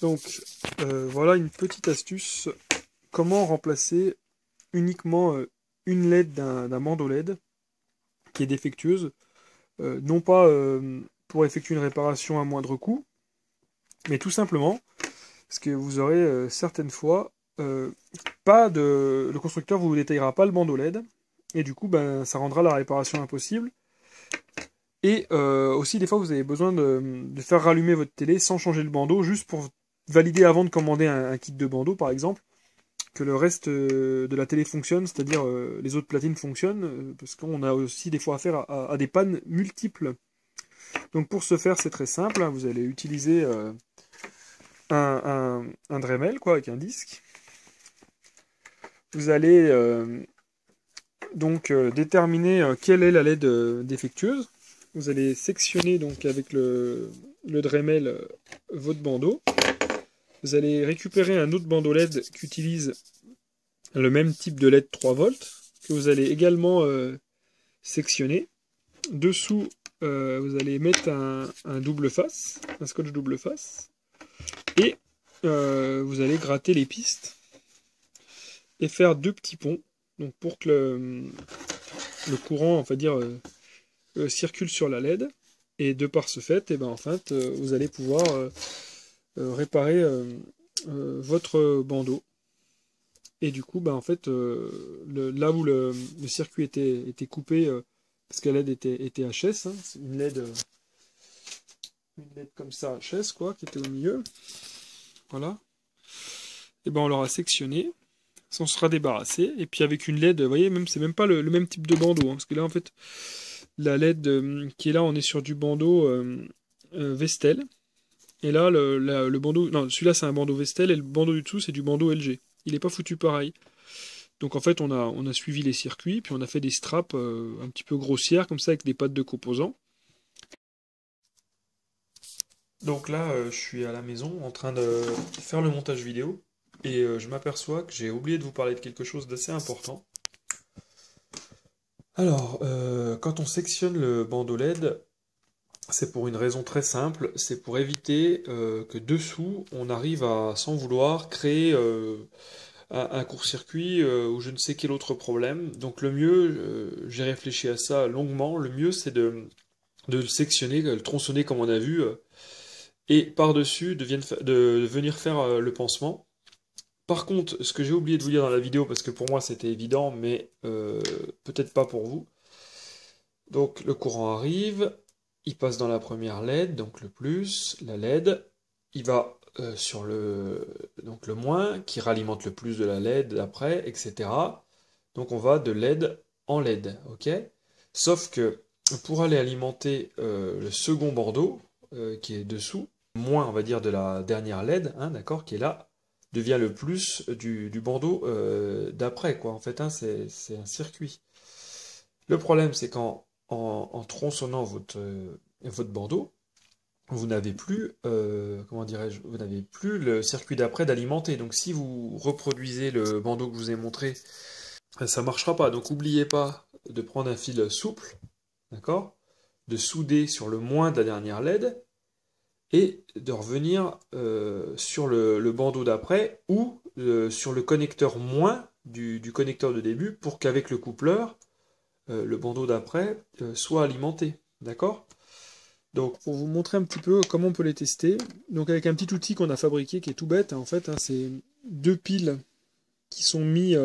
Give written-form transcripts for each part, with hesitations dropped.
Donc voilà une petite astuce, comment remplacer uniquement une LED d'un bandeau LED qui est défectueuse, non pas pour effectuer une réparation à moindre coût, mais tout simplement parce que vous aurez certaines fois pas de... le constructeur vous détaillera pas le bandeau LED, et du coup ben, ça rendra la réparation impossible. Et aussi des fois vous avez besoin de faire rallumer votre télé sans changer le bandeau, juste pour valider avant de commander un kit de bandeau par exemple, que le reste de la télé fonctionne, c'est-à-dire les autres platines fonctionnent, parce qu'on a aussi des fois affaire à des pannes multiples. Donc pour ce faire, c'est très simple, hein, vous allez utiliser un Dremel quoi, avec un disque. Vous allez donc déterminer quelle est la LED défectueuse. Vous allez sectionner donc avec le Dremel votre bandeau. Vous allez récupérer un autre bandeau LED qui utilise le même type de LED 3 volts, que vous allez également sectionner. Dessous, vous allez mettre un double face, un scotch double face, et vous allez gratter les pistes et faire deux petits ponts, donc pour que le courant, on va dire, circule sur la LED. Et de par ce fait, et ben, en fait vous allez pouvoir réparer votre bandeau. Et du coup, bah, en fait, là où le circuit était coupé, parce que la LED était HS, hein, c'est une LED comme ça HS, quoi, qui était au milieu, voilà. Et ben on l'aura sectionné, ça on sera débarrassé, et puis avec une LED, vous voyez, même c'est même pas le même type de bandeau, hein, parce que là en fait, la LED qui est là, on est sur du bandeau Vestel, et là le bandeau, non, celui-là c'est un bandeau Vestel, et le bandeau du dessous c'est du bandeau LG. Il est pas foutu pareil. Donc en fait, on a suivi les circuits, puis on a fait des straps un petit peu grossières, comme ça, avec des pattes de composants. Donc là, je suis à la maison en train de faire le montage vidéo, et je m'aperçois que j'ai oublié de vous parler de quelque chose d'assez important. Alors, quand on sectionne le bandeau LED, c'est pour une raison très simple, c'est pour éviter que dessous, on arrive à, sans vouloir, créer un court-circuit ou je ne sais quel autre problème. Donc le mieux, j'ai réfléchi à ça longuement, le mieux c'est de le sectionner, de le tronçonner comme on a vu, et par-dessus de venir faire le pansement. Par contre, ce que j'ai oublié de vous dire dans la vidéo, parce que pour moi c'était évident, mais peut-être pas pour vous. Donc le courant arrive, il passe dans la première LED, donc le plus, la LED, il va sur donc le moins, qui ralimente le plus de la LED après, etc. Donc on va de LED en LED, ok? Sauf que pour aller alimenter le second bandeau, qui est dessous, moins on va dire de la dernière LED, hein, d'accord, qui est là, devient le plus du bandeau d'après, quoi. En fait, hein, c'est un circuit. Le problème, c'est en tronçonnant votre bandeau, vous n'avez plus, comment dirais-je, vous n'avez plus le circuit d'après d'alimenter. Donc si vous reproduisez le bandeau que je vous ai montré, ça ne marchera pas. Donc n'oubliez pas de prendre un fil souple, d'accord, de souder sur le moins de la dernière LED et de revenir sur le bandeau d'après ou sur le connecteur moins du connecteur de début pour qu'avec le coupleur, le bandeau d'après soit alimenté. D'accord? Donc pour vous montrer un petit peu comment on peut les tester, donc avec un petit outil qu'on a fabriqué qui est tout bête, hein, en fait, hein, c'est deux piles qui sont mis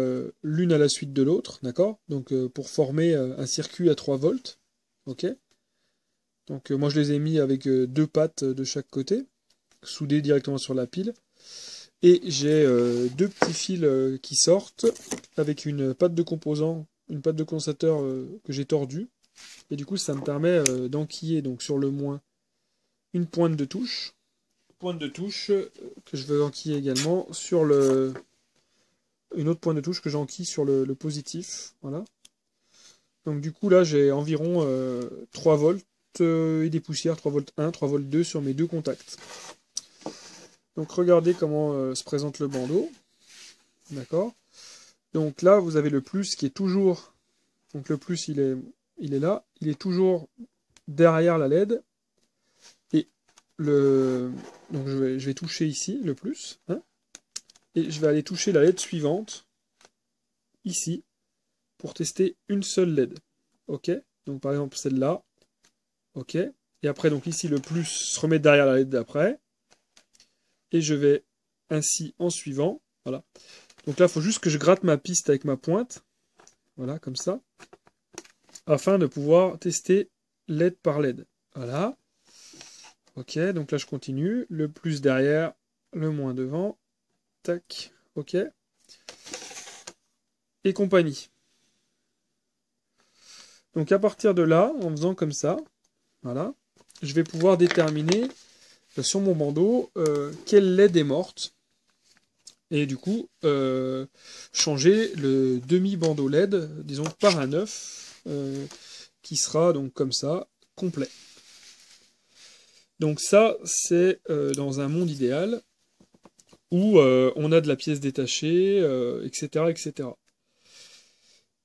l'une à la suite de l'autre, d'accord? Donc pour former un circuit à 3 volts, ok? Donc moi je les ai mis avec deux pattes de chaque côté, soudées directement sur la pile. Et j'ai deux petits fils qui sortent avec une patte de composant, une patte de condensateur que j'ai tordue. Et du coup ça me permet d'enquiller donc sur le moins une pointe de touche. Pointe de touche que je veux enquiller également sur une autre pointe de touche que j'enquille sur le positif. Voilà. Donc du coup là j'ai environ 3 volts et des poussières, 3 volts 1, 3 volts 2 sur mes deux contacts. Donc regardez comment se présente le bandeau. D'accord. Donc là vous avez le plus qui est toujours, donc le plus il est là, il est toujours derrière la LED. Et donc je je vais toucher ici, le plus, hein, et je vais aller toucher la LED suivante, ici, pour tester une seule LED. Ok? Donc par exemple celle-là. Ok? Et après, donc ici, le plus se remet derrière la LED d'après. Et je vais ainsi en suivant. Voilà. Donc là, il faut juste que je gratte ma piste avec ma pointe. Voilà, comme ça. Afin de pouvoir tester LED par LED. Voilà. Ok, donc là, je continue. Le plus derrière, le moins devant. Tac. Ok. Et compagnie. Donc à partir de là, en faisant comme ça, voilà, je vais pouvoir déterminer sur mon bandeau quelle LED est morte. Et du coup, changer le demi-bandeau LED, disons, par un neuf, qui sera donc comme ça, complet. Donc ça, c'est dans un monde idéal, où on a de la pièce détachée, etc., etc.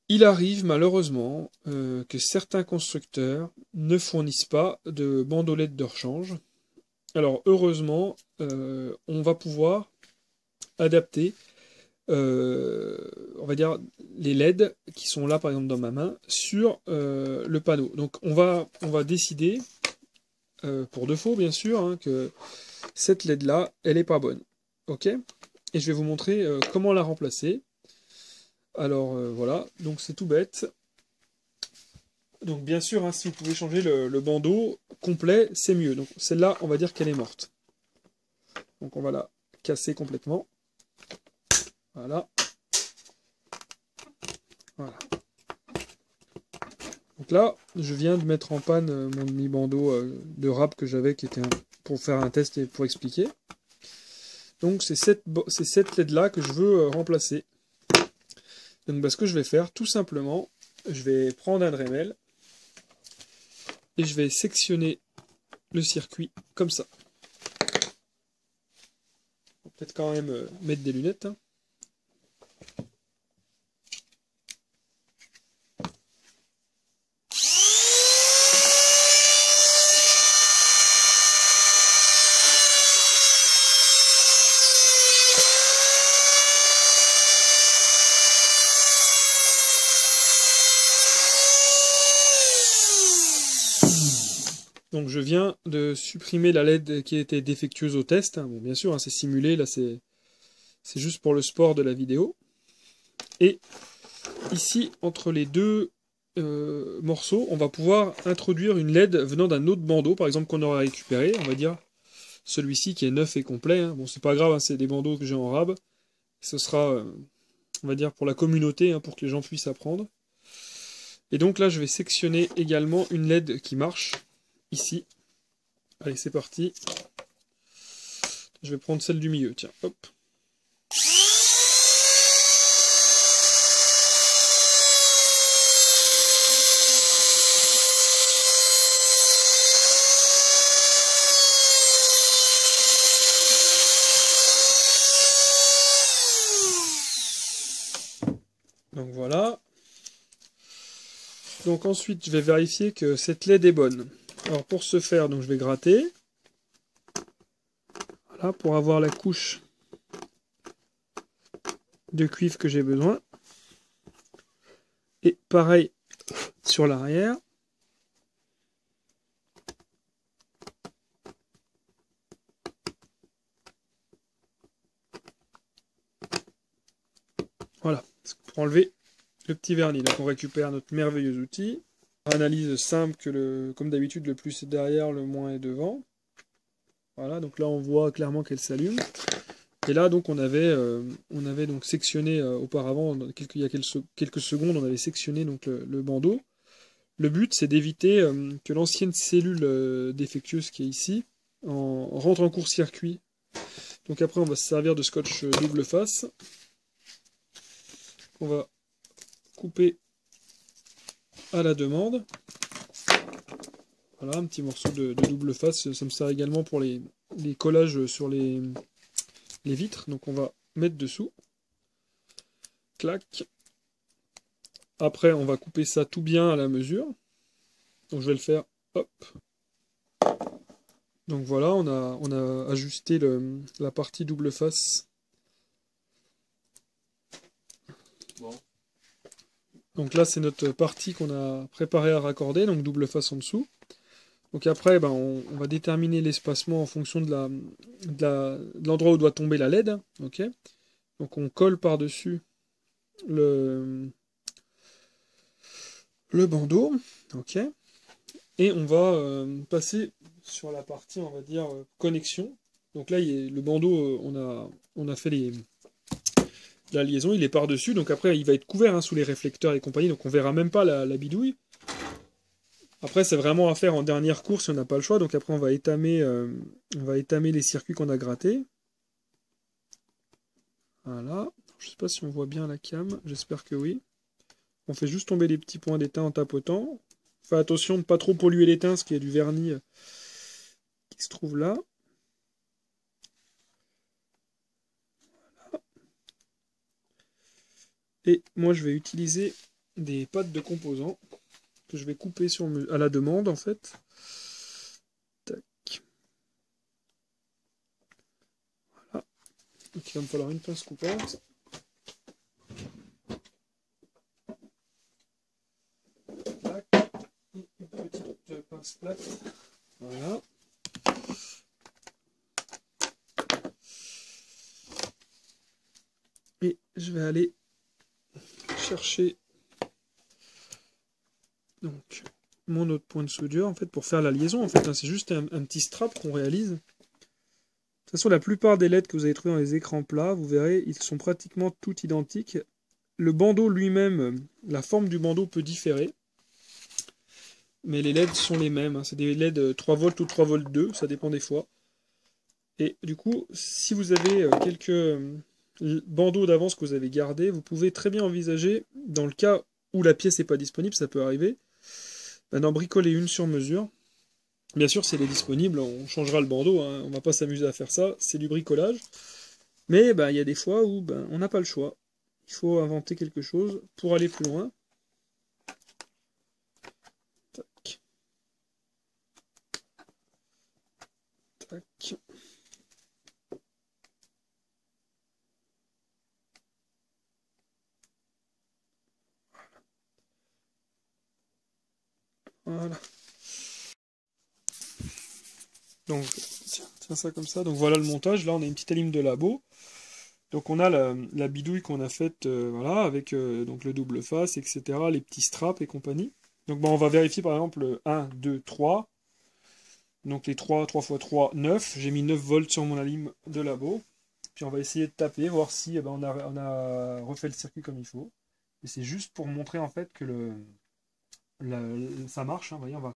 Il arrive malheureusement que certains constructeurs ne fournissent pas de bandeau LED de rechange. Alors heureusement, on va pouvoir adapter, on va dire, les LED qui sont là par exemple dans ma main sur le panneau. Donc on va décider, pour défaut bien sûr, hein, que cette LED là, elle n'est pas bonne. Ok? Et je vais vous montrer comment la remplacer. Alors voilà, donc c'est tout bête. Donc bien sûr, hein, si vous pouvez changer le bandeau complet, c'est mieux. Donc celle-là, on va dire qu'elle est morte. Donc on va la casser complètement. Voilà. Voilà. Donc là, je viens de mettre en panne mon demi-bandeau de rap que j'avais, qui était pour faire un test et pour expliquer. Donc c'est cette LED-là que je veux remplacer. Donc bah, ce que je vais faire, tout simplement, je vais prendre un Dremel et je vais sectionner le circuit comme ça. Peut-être quand même mettre des lunettes. Hein. Donc je viens de supprimer la LED qui était défectueuse au test. Bon, bien sûr, hein, c'est simulé, là c'est juste pour le sport de la vidéo. Et ici, entre les deux morceaux, on va pouvoir introduire une LED venant d'un autre bandeau, par exemple qu'on aura récupéré, on va dire celui-ci qui est neuf et complet. Hein. Bon, c'est pas grave, hein, c'est des bandeaux que j'ai en rab. Ce sera, on va dire, pour la communauté, hein, pour que les gens puissent apprendre. Et donc là, je vais sectionner également une LED qui marche, ici. Allez, c'est parti. Je vais prendre celle du milieu, tiens, hop. Donc voilà. Donc ensuite, je vais vérifier que cette LED est bonne. Alors pour ce faire, donc je vais gratter. Voilà, pour avoir la couche de cuivre que j'ai besoin. Et pareil sur l'arrière. Voilà, pour enlever le petit vernis. Donc on récupère notre merveilleux outil. Analyse simple que comme d'habitude, le plus est derrière, le moins est devant. Voilà, donc là on voit clairement qu'elle s'allume. Et là donc on avait donc sectionné auparavant, il y a quelques secondes, on avait sectionné donc le bandeau. Le but c'est d'éviter que l'ancienne cellule défectueuse qui est ici rentre en court-circuit. Donc après on va se servir de scotch double face. On va couper à la demande. Voilà, un petit morceau de double face, ça me sert également pour les collages sur les vitres. Donc on va mettre dessous. Clac. Après on va couper ça tout bien à la mesure. Donc je vais le faire, hop. Donc voilà, on a ajusté la partie double face. Bon. Donc là, c'est notre partie qu'on a préparée à raccorder, donc double face en dessous. Donc après, ben, on va déterminer l'espacement en fonction de l'endroit où doit tomber la LED. Ok. Donc on colle par-dessus le, le bandeau. Ok. Et on va passer sur la partie, on va dire, connexion. Donc là, le bandeau, on a fait la liaison, il est par-dessus. Donc après, il va être couvert hein, sous les réflecteurs et compagnie. Donc on verra même pas la bidouille. Après, c'est vraiment à faire en dernière course si on n'a pas le choix. Donc après, on va étamer les circuits qu'on a grattés. Voilà. Je sais pas si on voit bien la cam. J'espère que oui. On fait juste tomber les petits points d'étain en tapotant. Fais attention de ne pas trop polluer l'étain, parce qu'il y a du vernis qui se trouve là. Et moi, je vais utiliser des pattes de composants que je vais couper à la demande, en fait. Tac. Voilà. Donc, il va me falloir une pince coupante. Tac. Et une petite pince plate. Voilà. Et je vais aller chercher donc mon autre point de soudure en fait pour faire la liaison en fait hein, c'est juste un petit strap qu'on réalise. De toute façon la plupart des LED que vous avez trouvés dans les écrans plats, vous verrez, ils sont pratiquement tous identiques. Le bandeau lui-même, la forme du bandeau peut différer, mais les LED sont les mêmes, hein. C'est des LED 3 volts ou 3 volts 2, ça dépend des fois. Et du coup, si vous avez quelques bandeaux d'avance que vous avez gardés, vous pouvez très bien envisager, dans le cas où la pièce n'est pas disponible, ça peut arriver, d'en bricoler une sur mesure. Bien sûr, si elle est disponible, on changera le bandeau, hein. On va pas s'amuser à faire ça, c'est du bricolage. Mais il y a des fois où on n'a pas le choix. Il faut inventer quelque chose pour aller plus loin. Tac. Tac. Voilà. Donc, tiens ça comme ça. Donc voilà le montage. Là, on a une petite lime de labo. Donc on a la bidouille qu'on a faite voilà, avec donc le double face, etc., les petits straps et compagnie. Donc on va vérifier par exemple 1, 2, 3. Donc les 3 x 3, 9. J'ai mis 9 volts sur mon alim de labo. Puis on va essayer de taper, voir si on a refait le circuit comme il faut. Et c'est juste pour montrer en fait que ça marche. Hein. Vous voyez, on va